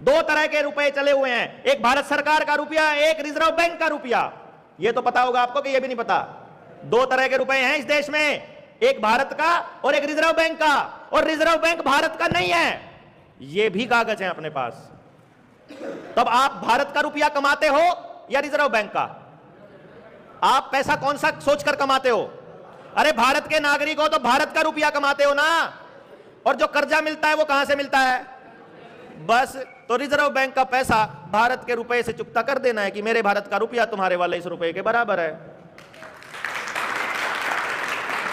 दो तरह के रुपए चले हुए हैं, एक भारत सरकार का रुपया, एक रिजर्व बैंक का रुपया। यह तो पता होगा आपको कि यह भी नहीं पता? दो तरह के रुपए हैं इस देश में, एक भारत का और एक रिजर्व बैंक का, और रिजर्व बैंक भारत का नहीं है। यह भी कागज है अपने पास। तब आप भारत का रुपया कमाते हो या रिजर्व बैंक का? आप पैसा कौन सा सोचकर कमाते हो? अरे भारत के नागरिक हो तो भारत का रुपया कमाते हो ना। और जो कर्जा मिलता है वो कहां से मिलता है? बस, तो रिजर्व बैंक का पैसा भारत के रुपए से चुकता कर देना है कि मेरे भारत का रुपया तुम्हारे वाले इस रुपए के बराबर है।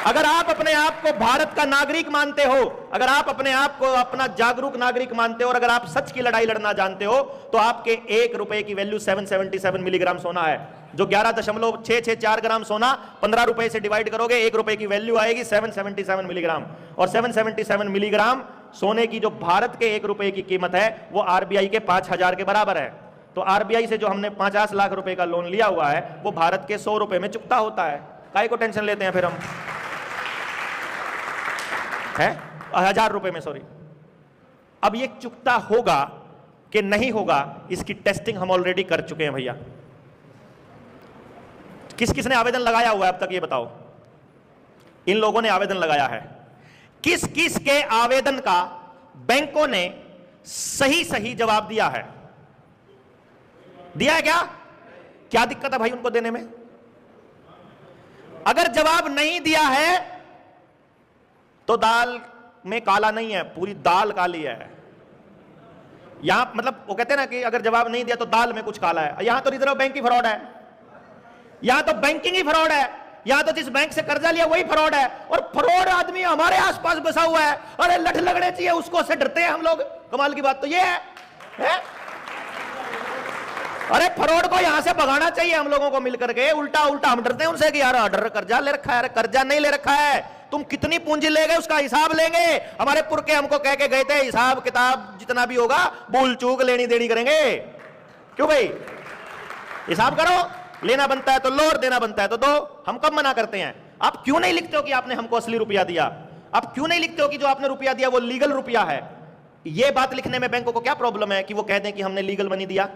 अगर आप अपने आप को भारत का नागरिक मानते हो, अगर आप अपने आप को अपना जागरूक नागरिक मानते हो, और अगर आप सच की लड़ाई लड़ना जानते हो, तो आपके एक रुपए की वैल्यू 777 मिलीग्राम सोना है, जो 11.664 ग्राम सोना 15 रुपए से डिवाइड करोगे, एक रुपए की वैल्यू आएगी 777 मिलीग्राम। और 777 मिलीग्राम सोने की जो भारत के एक रुपए की कीमत है वो आरबीआई के 5000 के बराबर है। तो आरबीआई से जो हमने 50 लाख रुपए का लोन लिया हुआ है वो भारत के 100 रुपए में चुकता होता है। काहे को टेंशन लेते हैं फिर हम? है 1000 रुपए में, सॉरी। अब ये चुकता होगा कि नहीं होगा, इसकी टेस्टिंग हम ऑलरेडी कर चुके हैं भैया। किस किस ने आवेदन लगाया हुआ है अब तक, ये बताओ? इन लोगों ने आवेदन लगाया है। किस किस के आवेदन का बैंकों ने सही सही जवाब दिया है? दिया है क्या? क्या दिक्कत है भाई उनको देने में? अगर जवाब नहीं दिया है तो दाल में काला नहीं है, पूरी दाल काली है। यहां मतलब वो कहते हैं ना कि अगर जवाब नहीं दिया तो दाल में कुछ काला है। यहां तो रिजर्व बैंक की फ्रॉड है, यहां तो बैंकिंग ही फ्रॉड है, यहां तो जिस बैंक से कर्जा लिया वही फ्रॉड है, और फ्रॉड आदमी हमारे आसपास बसा हुआ है। अरे लठ लगने चाहिए उसको, से डरते हैं हम लोग। कमाल की बात तो ये है? अरे फ्रॉड को यहां से भगाना चाहिए हम लोगों को मिलकर के। उल्टा उल्टा हम डरते हैं उनसे कि यार डर कर्जा ले रखा है। अरे कर्जा नहीं ले रखा है, तुम कितनी पूंजी ले गए उसका हिसाब लेंगे। हमारे पुरखे हमको कह के गए थे हिसाब किताब जितना भी होगा भूल चूक लेनी देनी करेंगे। क्यों भाई? हिसाब करो, लेना बनता है तो लो और देना बनता है तो दो। हम कब मना करते हैं? आप क्यों नहीं लिखते हो कि आपने हमको असली रुपया दिया? आप क्यों नहीं लिखते हो कि जो आपने रुपया दिया वो लीगल रुपया है? ये बात लिखने में बैंकों को क्या प्रॉब्लम है कि वो कह दें कि हमने लीगल मनी दिया?